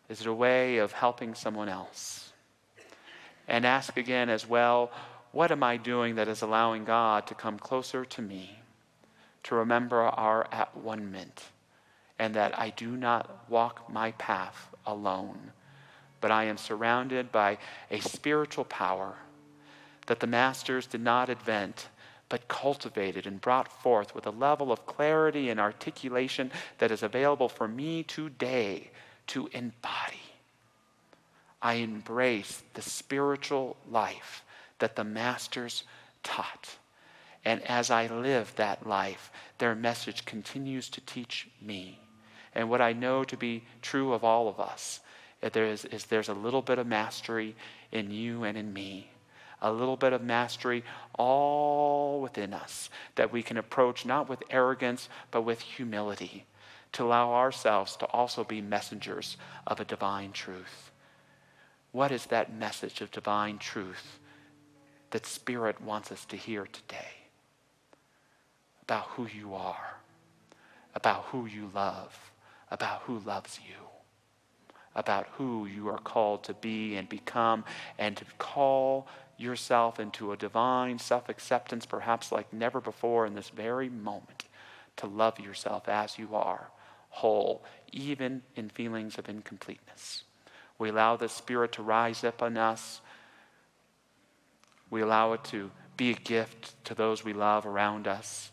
Is it a way of helping someone else? And ask again as well, what am I doing that is allowing God to come closer to me, to remember our at-one-ment, and that I do not walk my path alone, but I am surrounded by a spiritual power that the masters did not invent, but cultivated and brought forth with a level of clarity and articulation that is available for me today to embody. I embrace the spiritual life that the masters taught. And as I live that life, their message continues to teach me. And what I know to be true of all of us is there's a little bit of mastery in you and in me. A little bit of mastery all within us that we can approach not with arrogance, but with humility, to allow ourselves to also be messengers of a divine truth. What is that message of divine truth that Spirit wants us to hear today? About who you are, about who you love, about who loves you, about who you are called to be and become, and to call yourself into a divine self-acceptance, perhaps like never before in this very moment, to love yourself as you are, whole, even in feelings of incompleteness. We allow the Spirit to rise up in us. We allow it to be a gift to those we love around us.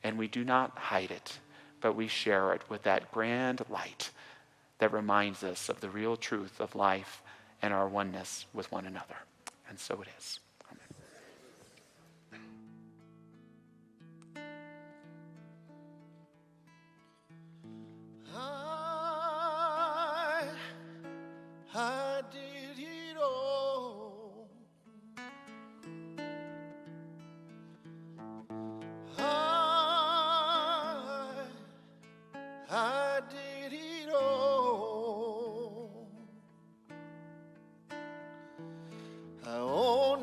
And we do not hide it, but we share it with that grand light that reminds us of the real truth of life and our oneness with one another. And so it is. I did it all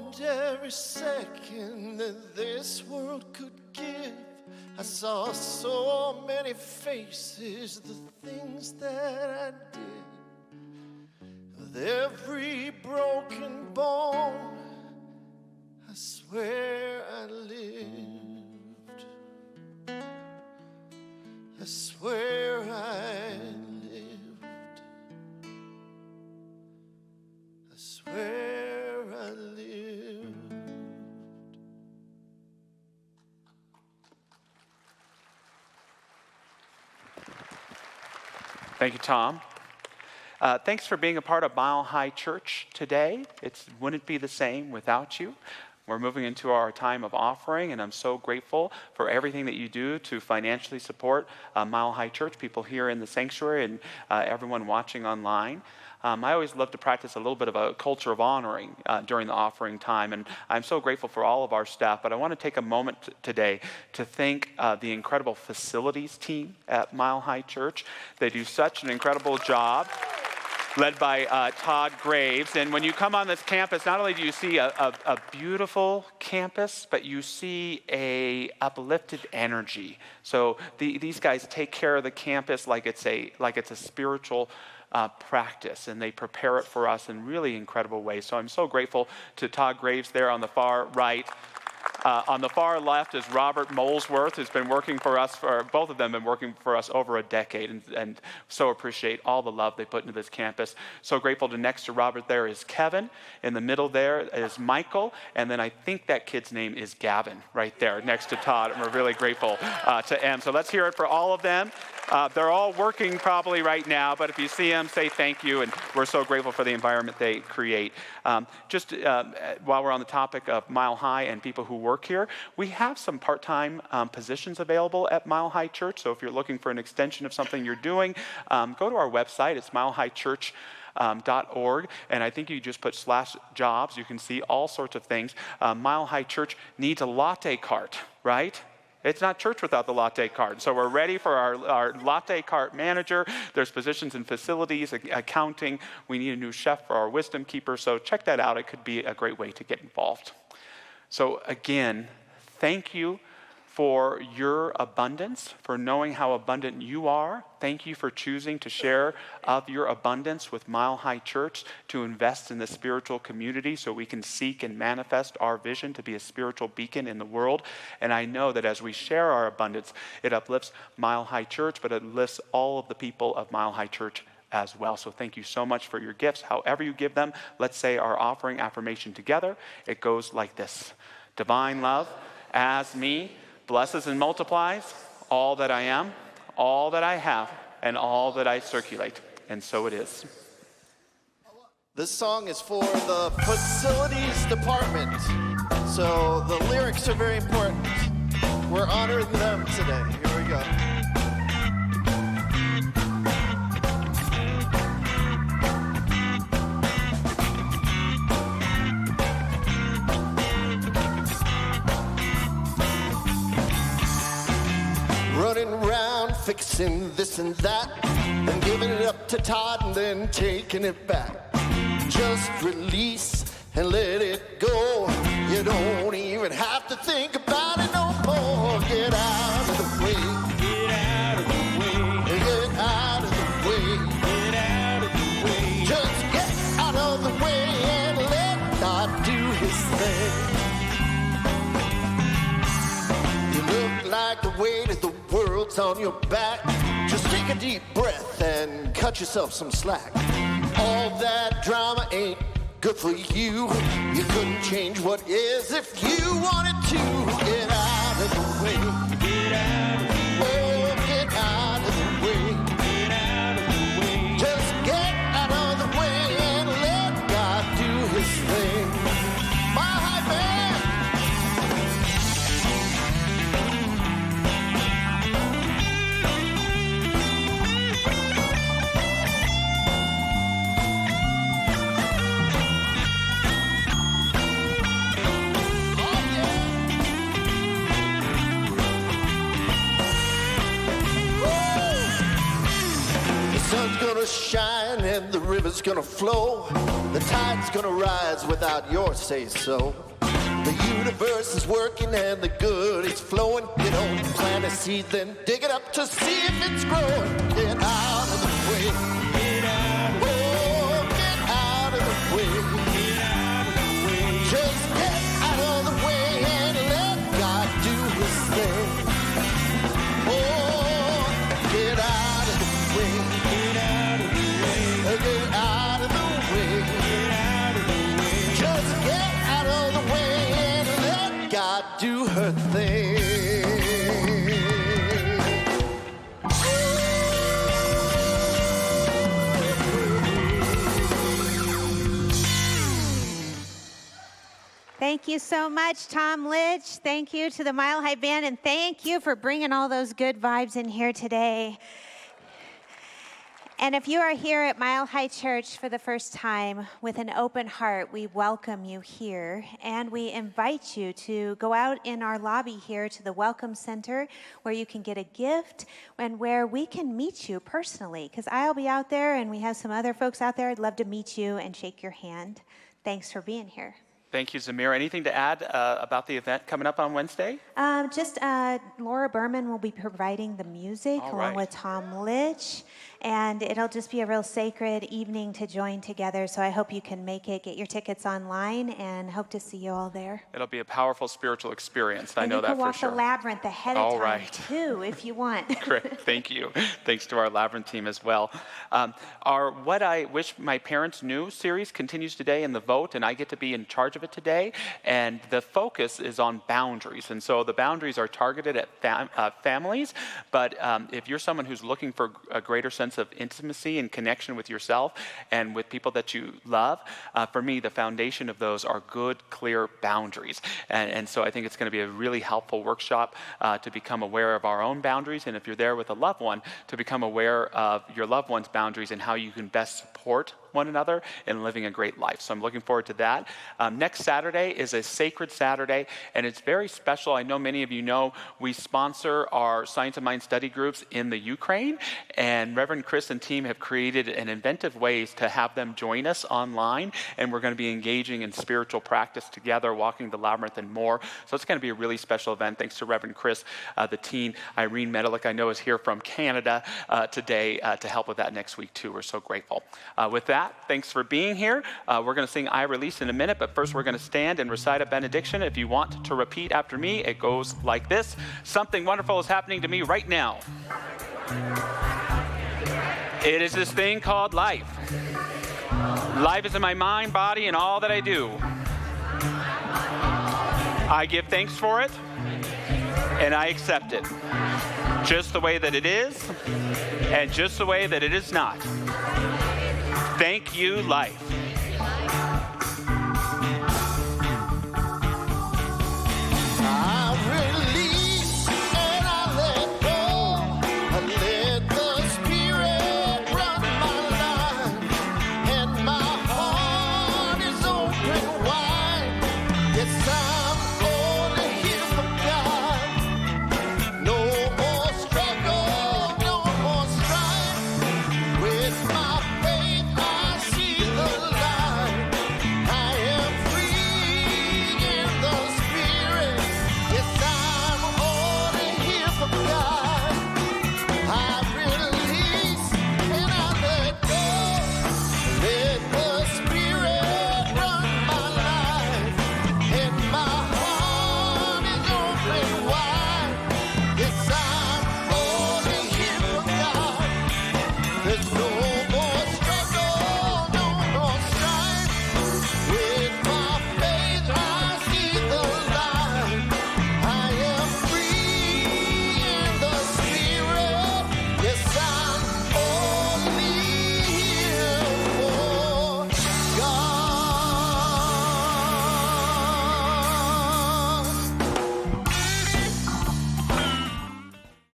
and every second that this world could give. I saw so many faces, the things that I did. With every broken bone, I swear I lived. I swear I lived. I swear I lived. Thank you, Tom. Thanks for being a part of Mile High Church today. It wouldn't be the same without you. We're moving into our time of offering, and I'm so grateful for everything that you do to financially support Mile High Church, people here in the sanctuary and everyone watching online. I always love to practice a little bit of a culture of honoring during the offering time, and I'm so grateful for all of our staff, but I want to take a moment today to thank the incredible facilities team at Mile High Church. They do such an incredible job, led by Todd Graves. And when you come on this campus, not only do you see a beautiful campus, but you see a uplifted energy. So these guys take care of the campus like it's a spiritual practice, and they prepare it for us in really incredible ways. So I'm so grateful to Todd Graves there on the far right. On the far left is Robert Molesworth, who's been working for us, both of them have been working for us over a decade, and so appreciate all the love they put into this campus. So grateful to next to Robert there is Kevin. In the middle there is Michael, and then I think that kid's name is Gavin right there next to Todd, and we're really grateful to M. So let's hear it for all of them. They're all working probably right now, but if you see them, say thank you, and we're so grateful for the environment they create. While we're on the topic of Mile High and people who work here, we have some part-time positions available at Mile High Church, so if you're looking for an extension of something you're doing, go to our website. It's milehighchurch.org, and I think you just put /jobs. You can see all sorts of things. Mile High Church needs a latte cart, right? It's not church without the latte cart. So we're ready for our latte cart manager. There's positions in facilities, accounting. We need a new chef for our wisdom keeper. So check that out. It could be a great way to get involved. So again, thank you for your abundance, for knowing how abundant you are. Thank you for choosing to share of your abundance with Mile High Church, to invest in the spiritual community so we can seek and manifest our vision to be a spiritual beacon in the world. And I know that as we share our abundance, it uplifts Mile High Church, but it lifts all of the people of Mile High Church as well. So thank you so much for your gifts. However you give them, let's say our offering affirmation together. It goes like this: divine love as me blesses and multiplies all that I am, all that I have, and all that I circulate. And so it is. This song is for the facilities department, so the lyrics are very important. We're honoring them today. Here we go. Running around fixing this and that, and giving it up to Todd and then taking it back. Just release and let it go. You don't even have to think about it no more. Get out of the way. Get out of the way. Get out of the way. Get out of the way. Just get out of the way and let God do his thing. You look like the weight of the world's on your back. Just take a deep breath and cut yourself some slack. All that drama ain't good for you. You couldn't change what is if you wanted to. Get out of the way. Get out of the way. Oh, get out of the way. Get out of the way. Just get out of the way and let God do his thing. My high man. gonna shine and the river's gonna flow. The tide's gonna rise without your say-so. The universe is working and the good is flowing. You don't plant a seed, then dig it up to see if it's growing. Get out of the way. Get out of the way. Oh, get out of the way. Get out of the way. Just get out of the way and let God do his thing. Oh, get out of the way. Get out of the way. Get out of the way. Get out of the way. Just get out of the way. God do her thing. Thank you so much, Tom Litch. Thank you to the Mile High Band, and thank you for bringing all those good vibes in here today. And if you are here at Mile High Church for the first time with an open heart, we welcome you here, and we invite you to go out in our lobby here to the Welcome Center where you can get a gift and where we can meet you personally, because I'll be out there and we have some other folks out there. I'd love to meet you and shake your hand. Thanks for being here. Thank you, Zamir. Anything to add about the event coming up on Wednesday? Just Laura Berman will be providing the music along with Tom Litch. And it'll just be a real sacred evening to join together. So I hope you can make it. Get your tickets online and hope to see you all there. It'll be a powerful spiritual experience. And I know that for sure. you can walk the labyrinth ahead of time too, if you want. Great, thank you. Thanks to our labyrinth team as well. Our What I Wish My Parents Knew series continues today in the vote, and I get to be in charge of it today. And the focus is on boundaries. And so the boundaries are targeted at families. But if you're someone who's looking for a greater sense of intimacy and connection with yourself and with people that you love, for me, the foundation of those are good, clear boundaries. And so I think it's going to be a really helpful workshop to become aware of our own boundaries. And if you're there with a loved one, to become aware of your loved one's boundaries and how you can best support one another in living a great life. So I'm looking forward to that. Next Saturday is a sacred Saturday, and it's very special. I know many of you know we sponsor our Science of Mind study groups in the Ukraine, and Reverend Chris and team have created an inventive ways to have them join us online, and we're going to be engaging in spiritual practice together, walking the labyrinth and more. So it's going to be a really special event. Thanks to Reverend Chris, the teen. Irene Medelik, I know, is here from Canada today to help with that next week too. We're so grateful. With that, thanks for being here. We're going to sing I Release in a minute, but first we're going to stand and recite a benediction. If you want to repeat after me, it goes like this. Something wonderful is happening to me right now. It is this thing called life. Life is in my mind, body, and all that I do. I give thanks for it, and I accept it. Just the way that it is, and just the way that it is not. Thank you, life.